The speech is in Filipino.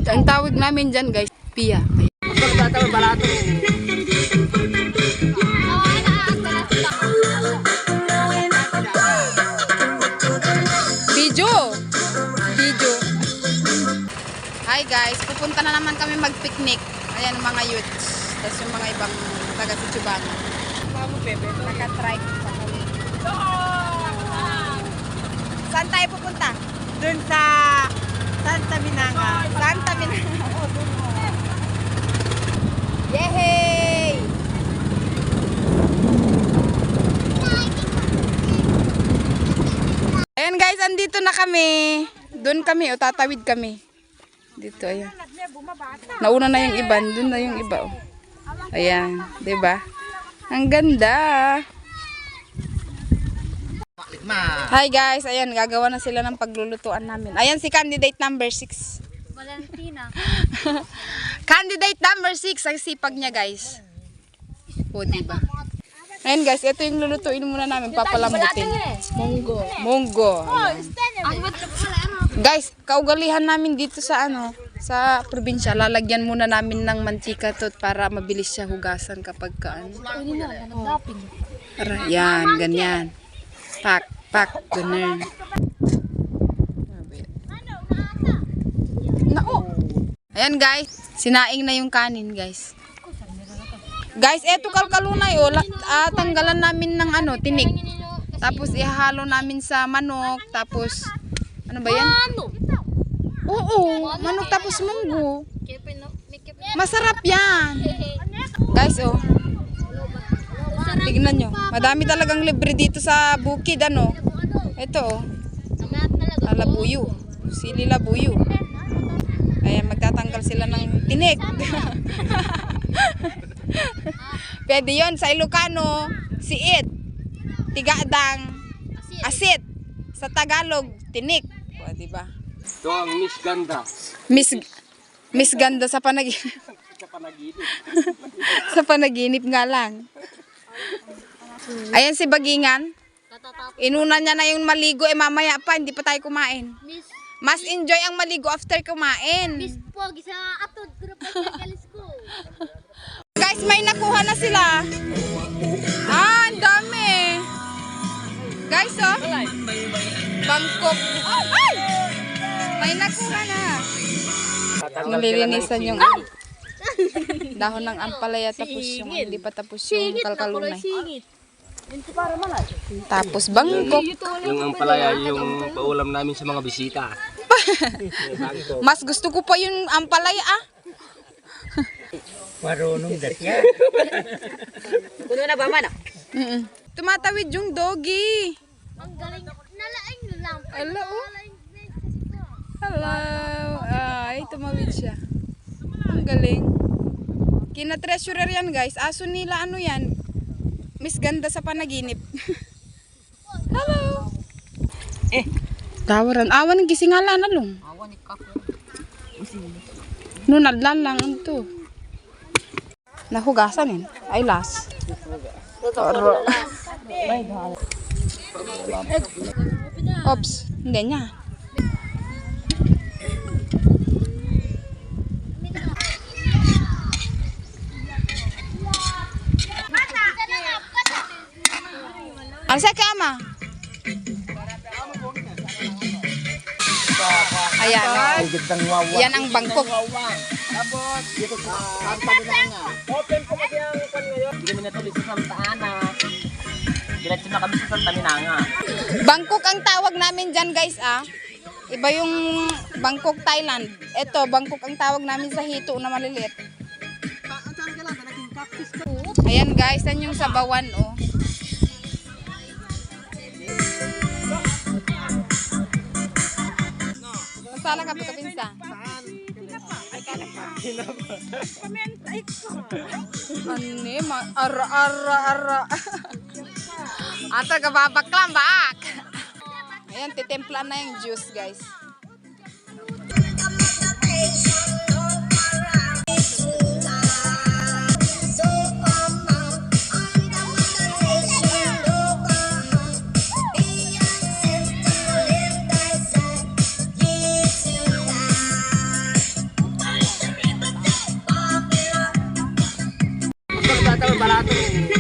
Ang tawag namin dyan guys, Pia. Video. Hi guys, pupunta na naman kami mag-picnic. Ayan ang mga youths. Tapos yung mga ibang taga Suchubanga. Naka-trike pa kami. Saan tayo pupunta? Doon sa Santa Minanga. Santa Minanga. Yehey! Ayan guys, andito na kami. Doon kami, o tatawid kami. Dito, ayan. Nauna na yung iba, doon na yung iba. Oh. Ayan, 'di ba? Ang ganda. Hi guys, ayan, gagawa na sila ng paglulutuan namin. Ayan si candidate number 6. Valentina. Candidate number 6, ang sipag niya guys. O, diba? Ayan guys, ito yung lulutuin muna namin, papalambutin. Munggo. Ayan. Guys, kaugalihan namin dito sa sa probinsya, lalagyan muna namin ng mantika to para mabilis siya hugasan kapag yan, ganyan. Pak, ganun. Ayan guys, sinaing na yung kanin guys. Guys, eto kalkalunay tanggalan namin ng tinik. Tapos ihalo namin sa manok, tapos ano ba yan? Oo, manok tapos munggo. Masarap yan. Guys, tignan nyo. Madami talagang libre dito sa bukid, Ito, labuyo. Sili labuyo. Ayan, magtatanggal sila ng tinik. Pwede yun, sa Ilocano, siit. Tigadang, asit. Sa Tagalog, tinik. O, diba? Ito ang Miss Ganda. Miss Ganda sa panaginip. Sa panaginip nga lang. Ayan si Bagingan. Inuna niya na yung maligo, mamaya pa, hindi pa tayo kumain. Mas enjoy ang maligo after kumain. Miss Pogi sa atod ko ko. Guys, may nakuha na sila. Ang dami. Guys, Bangkok. Ay! May nakuha na. Nililinisan yung dahon ng ampalaya, tapos yung hindi pa tapos yung kalkalunay. Tapos bangkok. Yung ampalaya yung paulam namin sa mga bisita. Mas gusto ko pa yung ampalaya Marunong datya. Kuno na ba man? Tumatawid yung doggy. Ang galing. Nalaing lang. Hello. Hello. Ay, tumawid siya. Ang galing. Kina-treasurer yan guys. Aso nila yan. Miss Ganda sa panaginip. Hello. Tawaran. Awan ng gisingala na long. Awan ni Kako. Nunadlan lang ito. Nahugasan Ay las. Ops. Hindi niya. Ano sa kama? Ayan. Yan ang Bangkok. Tapos, dito sa Santa Minanga. Open po kasi ang pan ngayon. Hindi kami natuloy sa Santa Ana. Diretso na kami sa Santa Minanga. Bangkok ang tawag namin dyan guys Iba yung Bangkok, Thailand. Ito, Bangkok ang tawag namin sa hito na maliliit. Ayan guys, yan yung sabawan Masala ka pagkapinsa? Ara. Ata kababaklam bak. Ayan, titimplan na yung juice guys. aparato.